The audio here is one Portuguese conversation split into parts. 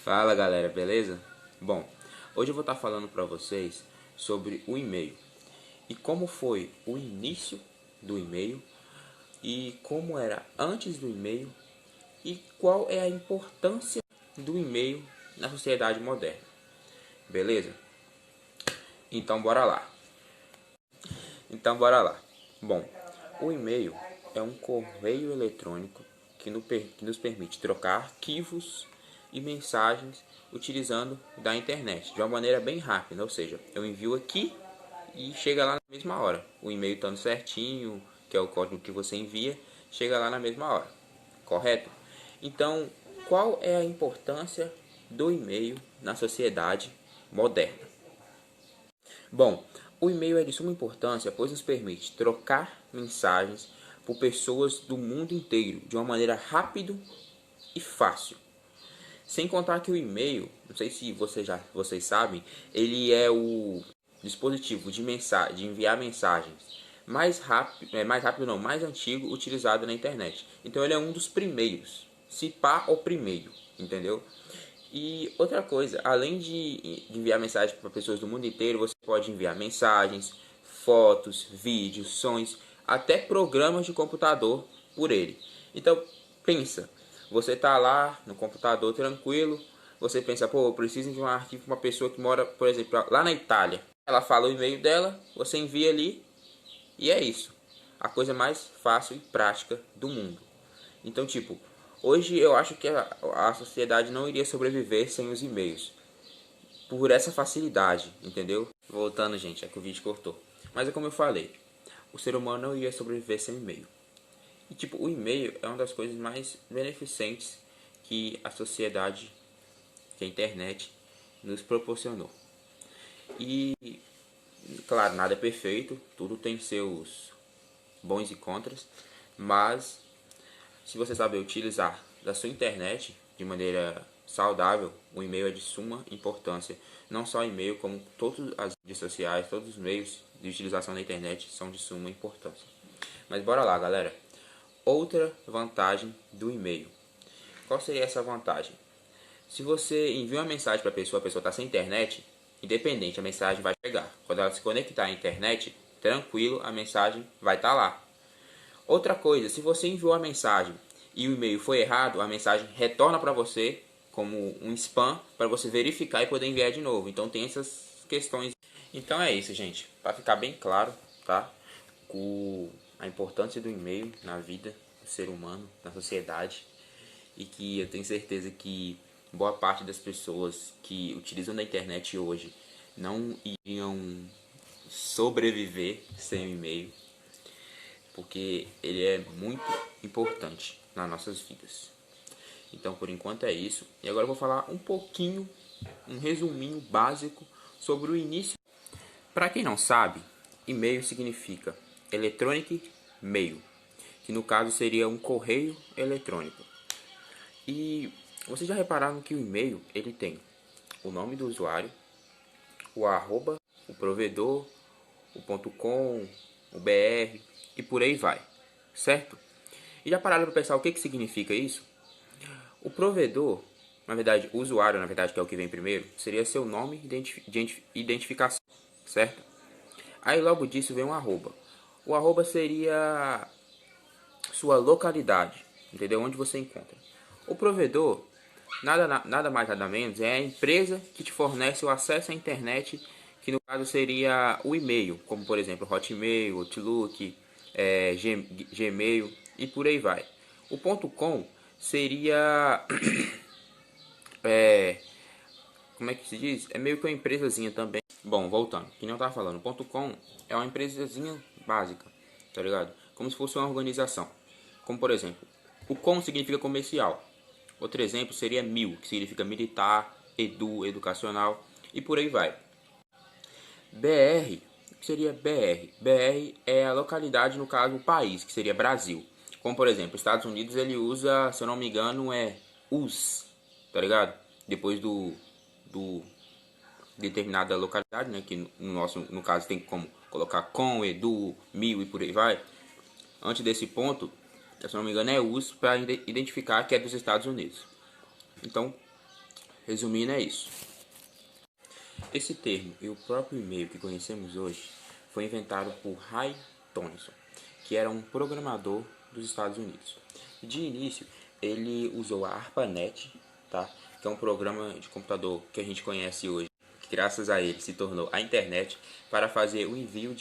Fala galera, beleza? Bom, hoje eu vou estar falando para vocês sobre o e-mail e como foi o início do e-mail e como era antes do e-mail e qual é a importância do e-mail na sociedade moderna, beleza? Então bora lá. Bom, o e-mail é um correio eletrônico que nos permite trocar arquivos e mensagens utilizando da internet de uma maneira bem rápida, ou seja, eu envio aqui e chega lá na mesma hora. O e-mail estando certinho, que é o código que você envia, chega lá na mesma hora, correto? Então, qual é a importância do e-mail na sociedade moderna? Bom, o e-mail é de suma importância, pois nos permite trocar mensagens por pessoas do mundo inteiro de uma maneira rápida e fácil. Sem contar que o e-mail, não sei se vocês sabem, ele é o dispositivo de enviar mensagens mais antigo utilizado na internet. Então ele é um dos primeiros, se pá o primeiro, entendeu? E outra coisa, além de enviar mensagens para pessoas do mundo inteiro, você pode enviar mensagens, fotos, vídeos, sons, até programas de computador por ele. Então, pensa, você tá lá no computador tranquilo, você pensa, pô, eu preciso enviar um arquivo para uma pessoa que mora, por exemplo, lá na Itália. Ela fala o e-mail dela, você envia ali e é isso. A coisa mais fácil e prática do mundo. Então, tipo, hoje eu acho que a sociedade não iria sobreviver sem os e-mails. Por essa facilidade, entendeu? Voltando, gente, é que o vídeo cortou. Mas é como eu falei, o ser humano não ia sobreviver sem e-mail. E tipo, o e-mail é uma das coisas mais beneficentes que a sociedade, que a internet nos proporcionou. E, claro, nada é perfeito, tudo tem seus bons e contras, mas se você saber utilizar da sua internet de maneira saudável, o e-mail é de suma importância. Não só o e-mail, como todas as redes sociais, todos os meios de utilização da internet são de suma importância. Mas bora lá, galera. Outra vantagem do e-mail. Qual seria essa vantagem? Se você envia uma mensagem para a pessoa está sem internet, independente, a mensagem vai chegar. Quando ela se conectar à internet, tranquilo, a mensagem vai estar lá. Outra coisa, se você enviou a mensagem e o e-mail foi errado, a mensagem retorna para você como um spam para você verificar e poder enviar de novo. Então tem essas questões. Então é isso, gente. Para ficar bem claro, tá? A importância do e-mail na vida do ser humano, na sociedade, e que eu tenho certeza que boa parte das pessoas que utilizam da internet hoje não iriam sobreviver sem o e-mail, porque ele é muito importante nas nossas vidas. Então, por enquanto é isso. E agora eu vou falar um pouquinho, um resuminho básico sobre o início. Para quem não sabe, e-mail significa Electronic Mail, que no caso seria um correio eletrônico. E vocês já repararam que o e-mail ele tem o nome do usuário, o arroba, o provedor, o .com, o BR e por aí vai, certo? E já pararam para pensar o que significa isso? O provedor, na verdade, o usuário, na verdade, que é o que vem primeiro, seria seu nome de identificação, certo? Aí logo disso vem um arroba. O arroba seria sua localidade, entendeu? Onde você encontra. O provedor, nada mais nada menos, é a empresa que te fornece o acesso à internet, que no caso seria o e-mail, como por exemplo Hotmail, Outlook, Gmail e por aí vai. O .com seria como é que se diz? É meio que uma empresazinha também. Bom, voltando, que nem eu tava falando, o .com é uma empresazinha básica, tá ligado? Como se fosse uma organização. Como por exemplo, o com significa comercial. Outro exemplo seria mil, que significa militar, educacional e por aí vai. BR, o que seria BR? BR é a localidade, no caso, o país, que seria Brasil. Como por exemplo, Estados Unidos ele usa, se eu não me engano, é US, tá ligado? Depois do determinada localidade, né? Que no caso tem como colocar com, edu, mil e por aí vai. Antes desse ponto, se não me engano, é US para identificar que é dos Estados Unidos. Então, Resumindo, é isso. Esse termo e o próprio e-mail que conhecemos hoje foi inventado por Ray Thompson, que era um programador dos Estados Unidos. De início, ele usou a ARPANET, tá? Que é um programa de computador que a gente conhece hoje, que graças a ele se tornou a internet, para fazer o envio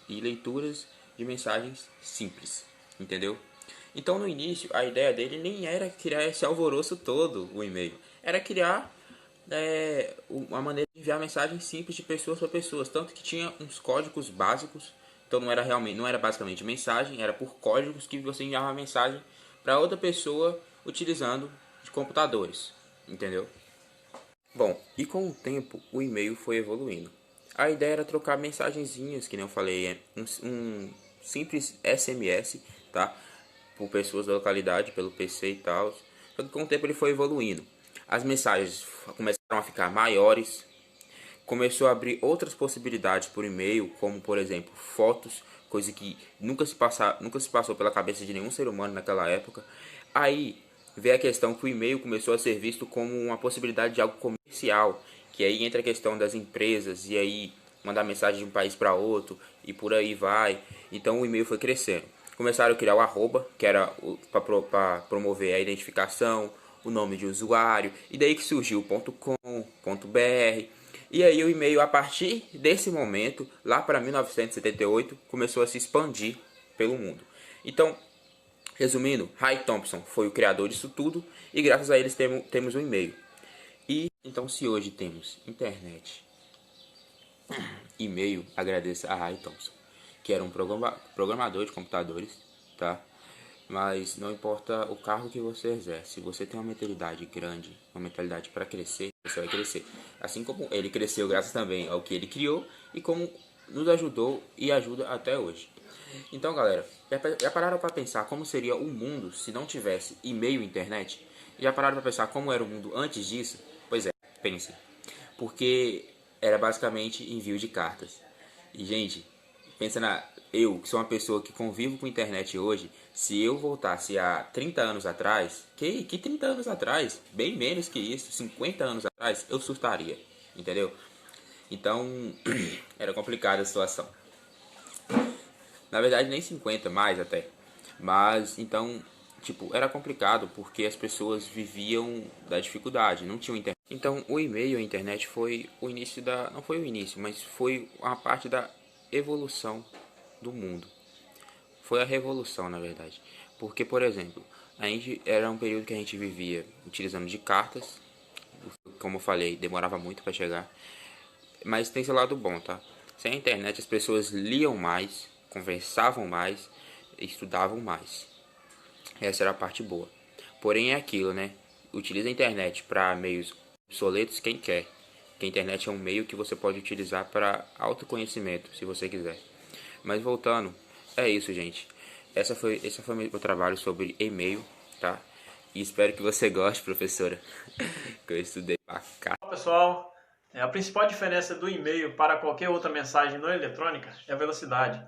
e leituras de mensagens simples, entendeu? Então, no início, a ideia dele nem era criar esse alvoroço todo, o e-mail. Era criar uma maneira de enviar mensagens simples de pessoas para pessoas, tanto que tinha uns códigos básicos. Então não era basicamente mensagem, era por códigos que você enviava uma mensagem para outra pessoa utilizando de computadores, entendeu? Bom, e com o tempo o e-mail foi evoluindo. A ideia era trocar mensagenzinhas, que nem eu falei, um simples SMS, tá? Por pessoas da localidade, pelo PC e tal. Só que com o tempo ele foi evoluindo. As mensagens começaram a ficar maiores, começou a abrir outras possibilidades por e-mail, como por exemplo fotos, coisa que nunca se passou pela cabeça de nenhum ser humano naquela época. Aí veio a questão que o e-mail começou a ser visto como uma possibilidade de algo comercial, que aí entra a questão das empresas e aí mandar mensagem de um país para outro e por aí vai. Então o e-mail foi crescendo. Começaram a criar o arroba, que era para promover a identificação, o nome de usuário, e daí que surgiu o .com, .br. E aí o e-mail, a partir desse momento, lá para 1978, começou a se expandir pelo mundo. Então, resumindo, Ray Thompson foi o criador disso tudo e graças a eles temos um e-mail. E então, se hoje temos internet, e-mail, agradeça a Ray Thompson, que era um programador de computadores, tá? Mas não importa o cargo que você exerce, se você tem uma mentalidade grande, uma mentalidade para crescer, você vai crescer. Assim como ele cresceu graças também ao que ele criou e como nos ajudou e ajuda até hoje. Então, galera, já pararam para pensar como seria o mundo se não tivesse e-mail e internet? Já pararam para pensar como era o mundo antes disso? Pois é, pense. Porque era basicamente envio de cartas. E, gente, pensa eu, que sou uma pessoa que convivo com a internet hoje, se eu voltasse a 30 anos atrás, que 30 anos atrás? Bem menos que isso, 50 anos atrás, eu surtaria, entendeu? Então, era complicada a situação. Na verdade, nem 50 mais até. Mas, então, tipo, era complicado porque as pessoas viviam da dificuldade, não tinham internet. Então, o e-mail e a internet foi o início da... Não foi o início, mas foi uma parte da evolução do mundo. Foi a revolução, na verdade. Porque, por exemplo, a gente era um período que a gente vivia utilizando de cartas. Como eu falei, demorava muito para chegar. Mas tem seu lado bom, tá? Sem a internet as pessoas liam mais, conversavam mais, estudavam mais. Essa era a parte boa. Porém é aquilo, né? Utiliza a internet para meios obsoletos quem quer. Que a internet é um meio que você pode utilizar para autoconhecimento, se você quiser. Mas voltando, é isso, gente. Esse foi meu trabalho sobre e-mail, tá? E espero que você goste, professora. Que eu estudei pra cá. Olá, pessoal, a principal diferença do e-mail para qualquer outra mensagem não eletrônica é a velocidade.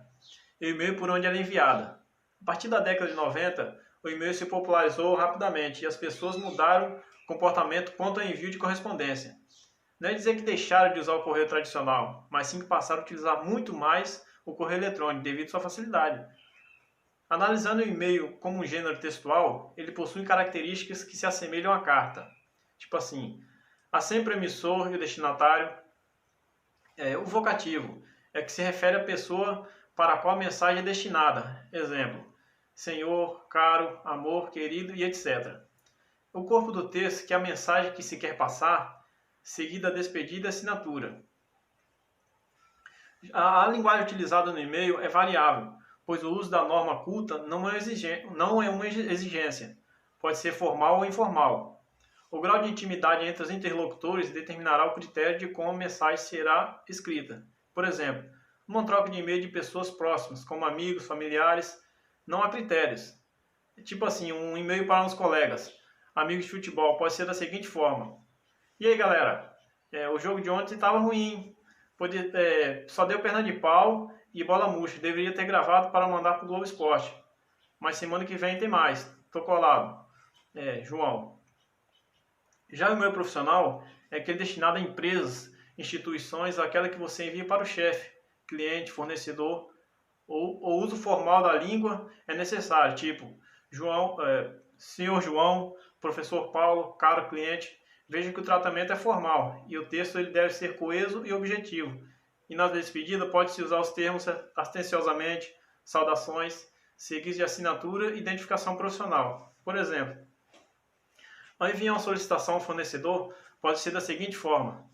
E o e-mail por onde ela é enviada. A partir da década de 90, o e-mail se popularizou rapidamente e as pessoas mudaram o comportamento quanto ao envio de correspondência. Não é dizer que deixaram de usar o correio tradicional, mas sim que passaram a utilizar muito mais o correio eletrônico devido à sua facilidade. Analisando o e-mail como um gênero textual, ele possui características que se assemelham à carta. Tipo assim, há sempre o emissor e o destinatário. O vocativo é que se refere à pessoa para a qual a mensagem é destinada. Exemplo, senhor, caro, amor, querido e etc. O corpo do texto, que é a mensagem que se quer passar, seguida a despedida e assinatura. A linguagem utilizada no e-mail é variável, pois o uso da norma culta não é uma exigência. Pode ser formal ou informal. O grau de intimidade entre os interlocutores determinará o critério de como a mensagem será escrita. Por exemplo, numa troca de e-mail de pessoas próximas, como amigos, familiares, não há critérios. Tipo assim, um e-mail para uns colegas, amigos de futebol, pode ser da seguinte forma. E aí, galera, o jogo de ontem estava ruim, só deu perna de pau e bola murcha. Deveria ter gravado para mandar para o Globo Esporte. Mas semana que vem tem mais. Tô colado. João. Já o e-mail profissional é aquele destinado a empresas, instituições, aquela que você envia para o chefe, cliente, fornecedor, ou o uso formal da língua é necessário, tipo senhor João, professor Paulo, caro cliente. Veja que o tratamento é formal e o texto ele deve ser coeso e objetivo. E na despedida pode-se usar os termos atenciosamente, saudações, seguidos de assinatura e identificação profissional. Por exemplo, ao enviar uma solicitação ao fornecedor, pode ser da seguinte forma: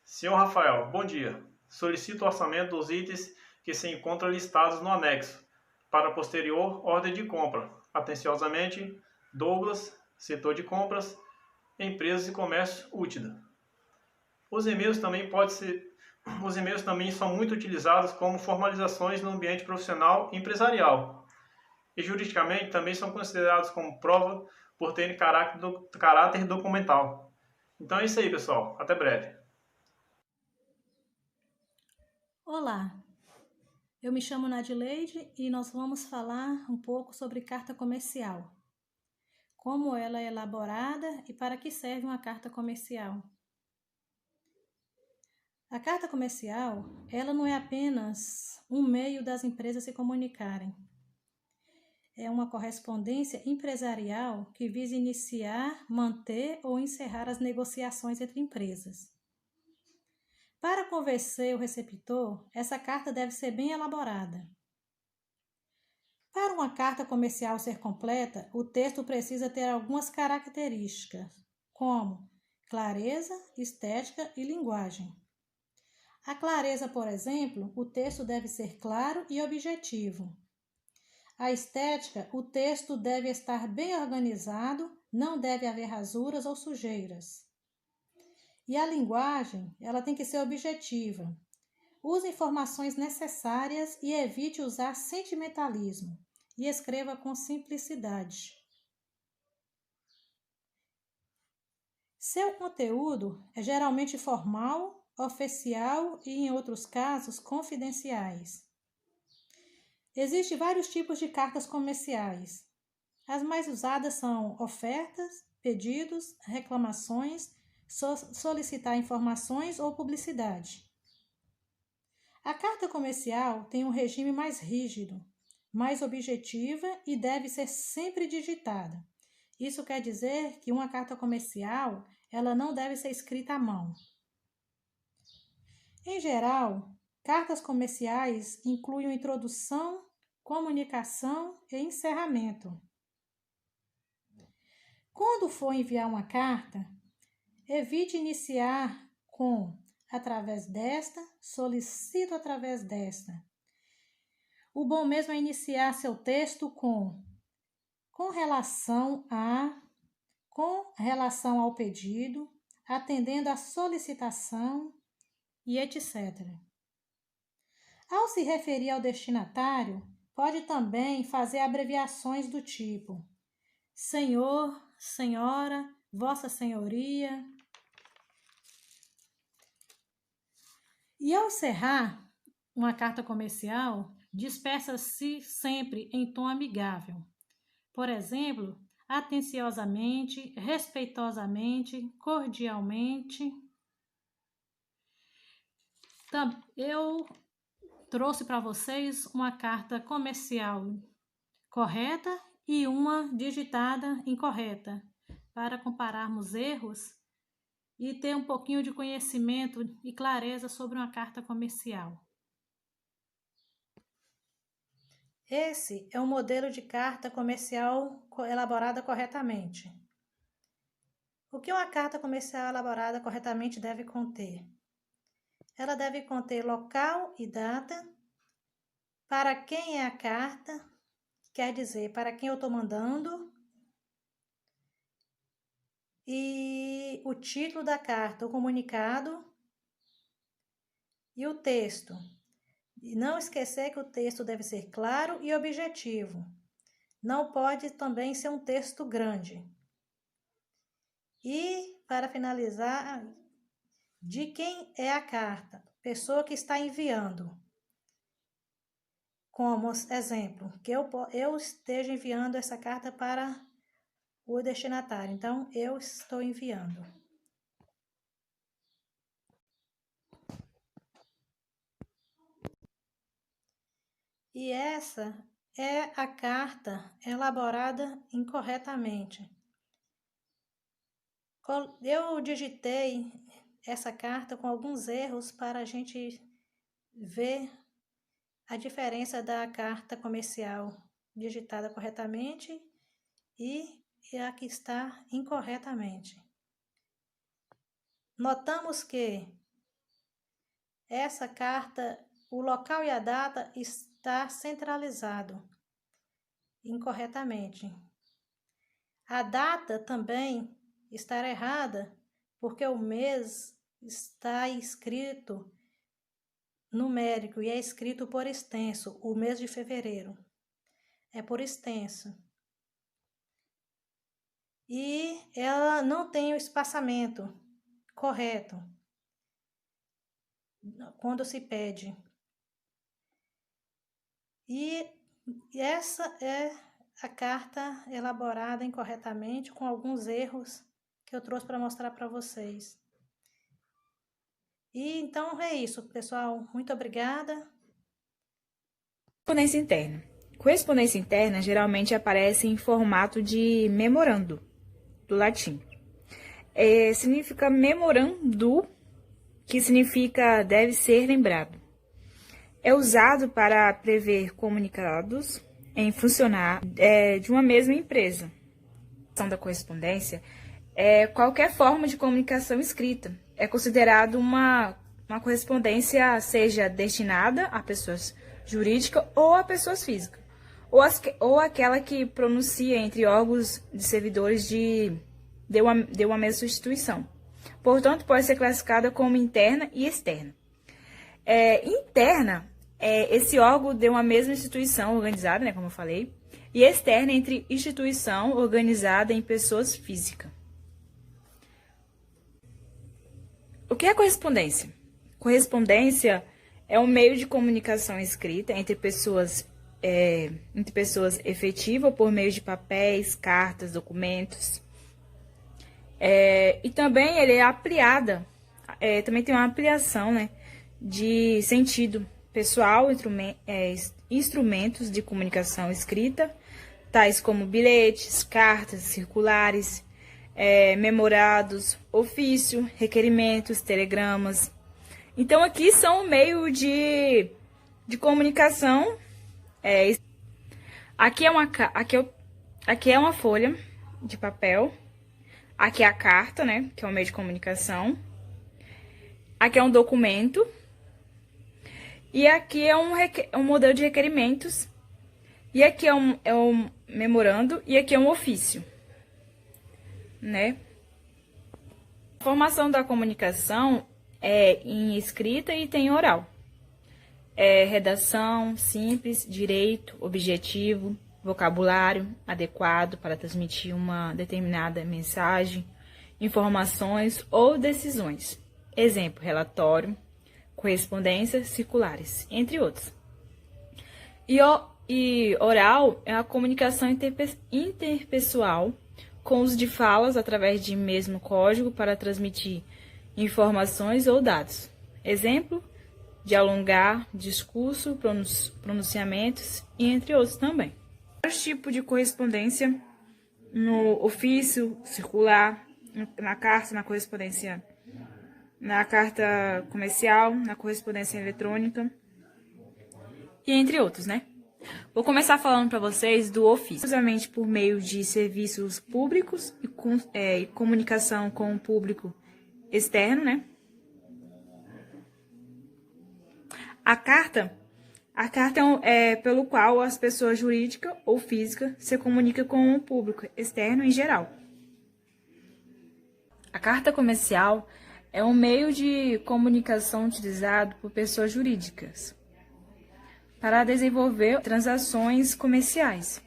Senhor Rafael, bom dia. Solicito o orçamento dos itens que se encontram listados no anexo, para posterior ordem de compra. Atenciosamente, Douglas, setor de compras, empresas e comércio Útida. Os e-mails também são muito utilizados como formalizações no ambiente profissional e empresarial. E juridicamente também são considerados como prova por terem caráter documental. Então é isso aí, pessoal. Até breve. Olá, eu me chamo Nadileide e nós vamos falar um pouco sobre carta comercial. Como ela é elaborada e para que serve uma carta comercial. A carta comercial, ela não é apenas um meio das empresas se comunicarem. É uma correspondência empresarial que visa iniciar, manter ou encerrar as negociações entre empresas. Para convencer o receptor, essa carta deve ser bem elaborada. Para uma carta comercial ser completa, o texto precisa ter algumas características, como clareza, estética e linguagem. A clareza, por exemplo, o texto deve ser claro e objetivo. A estética, o texto deve estar bem organizado, não deve haver rasuras ou sujeiras. E a linguagem, ela tem que ser objetiva. Use informações necessárias e evite usar sentimentalismo. E escreva com simplicidade. Seu conteúdo é geralmente formal, oficial e, em outros casos, confidenciais. Existem vários tipos de cartas comerciais. As mais usadas são ofertas, pedidos, reclamações, solicitar informações ou publicidade. A carta comercial tem um regime mais rígido, mais objetiva e deve ser sempre digitada. Isso quer dizer que uma carta comercial, ela não deve ser escrita à mão. Em geral, cartas comerciais incluem uma introdução, comunicação e encerramento. Quando for enviar uma carta, evite iniciar com através desta, solicito através desta. O bom mesmo é iniciar seu texto com relação a, com relação ao pedido, atendendo à solicitação e etc. Ao se referir ao destinatário, pode também fazer abreviações do tipo Senhor, Senhora, Vossa Senhoria. E ao encerrar uma carta comercial, despeça-se sempre em tom amigável. Por exemplo, atenciosamente, respeitosamente, cordialmente. Eu trouxe para vocês uma carta comercial correta e uma digitada incorreta, para compararmos erros e ter um pouquinho de conhecimento e clareza sobre uma carta comercial. Esse é um modelo de carta comercial elaborada corretamente. O que uma carta comercial elaborada corretamente deve conter? Ela deve conter local e data, para quem é a carta, quer dizer, para quem eu estou mandando, e o título da carta, o comunicado, e o texto. E não esquecer que o texto deve ser claro e objetivo. Não pode também ser um texto grande. E, para finalizar, de quem é a carta? Pessoa que está enviando. Como exemplo, que eu esteja enviando essa carta para o destinatário. Então, eu estou enviando. E essa é a carta elaborada incorretamente. Eu digitei essa carta com alguns erros para a gente ver a diferença da carta comercial digitada corretamente e a que está incorretamente. Notamos que essa carta, o local e a data está centralizado incorretamente. A data também está errada, porque o mês está escrito numérico e é escrito por extenso, o mês de fevereiro. É por extenso. E ela não tem o espaçamento correto quando se pede. E essa é a carta elaborada incorretamente com alguns erros que eu trouxe para mostrar para vocês. E então é isso, pessoal. Muito obrigada. Correspondência interna. Correspondência interna geralmente aparece em formato de memorando, do latim. Significa memorando, que significa deve ser lembrado. É usado para prever comunicados em funcionar de uma mesma empresa. A questão da correspondência é qualquer forma de comunicação escrita. É considerado uma correspondência seja destinada a pessoas jurídicas ou a pessoas físicas, ou aquela que pronuncia entre órgãos de servidores de uma mesma instituição. Portanto, pode ser classificada como interna e externa. Interna é esse órgão de uma mesma instituição organizada, né, como eu falei, e externa entre instituição organizada em pessoas físicas. O que é correspondência? Correspondência é um meio de comunicação escrita entre pessoas efetiva por meio de papéis, cartas, documentos. E também ele é ampliada, também tem uma ampliação, né, de sentido pessoal, instrumentos de comunicação escrita, tais como bilhetes, cartas, circulares, memorados, ofício, requerimentos, telegramas. Então, aqui são o meio de comunicação. Aqui é uma folha de papel. Aqui é a carta, né, que é um meio de comunicação. Aqui é um documento. E aqui é um modelo de requerimentos. E aqui é um memorando. E aqui é um ofício, né? A formação da comunicação é em escrita e tem oral. Redação, simples, direito, objetivo, vocabulário adequado para transmitir uma determinada mensagem, informações ou decisões. Exemplo, relatório, correspondências circulares, entre outros. E oral é a comunicação interpessoal com uso de falas através de mesmo código para transmitir informações ou dados. Exemplo, dialogar, discurso, pronunciamentos e entre outros também. Vários tipos de correspondência no ofício circular, na carta, na correspondência, na carta comercial, na correspondência eletrônica e entre outros, né? Vou começar falando para vocês do ofício, usualmente por meio de serviços públicos e comunicação com o público externo, né? A carta é pelo qual as pessoas jurídicas ou físicas se comunicam com o público externo em geral. A carta comercial é um meio de comunicação utilizado por pessoas jurídicas para desenvolver transações comerciais.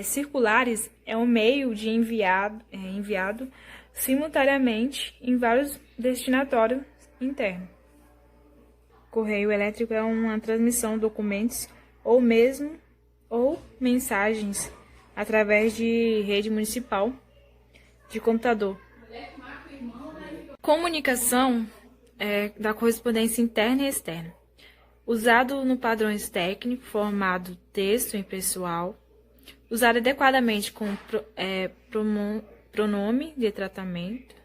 Circulares é um meio de enviado simultaneamente em vários destinatários internos. Correio elétrico é uma transmissão de documentos ou mensagens através de rede municipal de computador. Comunicação da correspondência interna e externa. usado no padrões técnicos, formado texto impessoal, usar adequadamente com pronome de tratamento,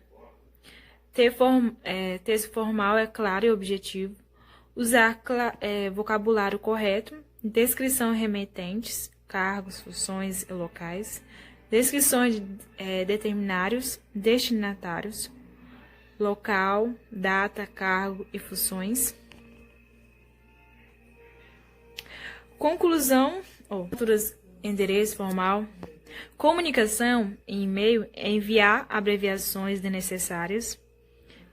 texto formal é claro e objetivo, usar vocabulário correto, descrição de remetentes, cargos, funções e locais, descrições de determinários, destinatários, local, data, cargo e funções. Conclusão, endereço formal. Comunicação em e-mail é enviar abreviações desnecessárias,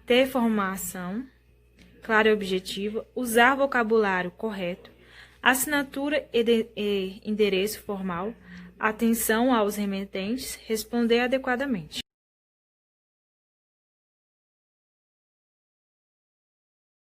ter formação clara e objetiva, usar vocabulário correto, assinatura e endereço formal, atenção aos remetentes, responder adequadamente.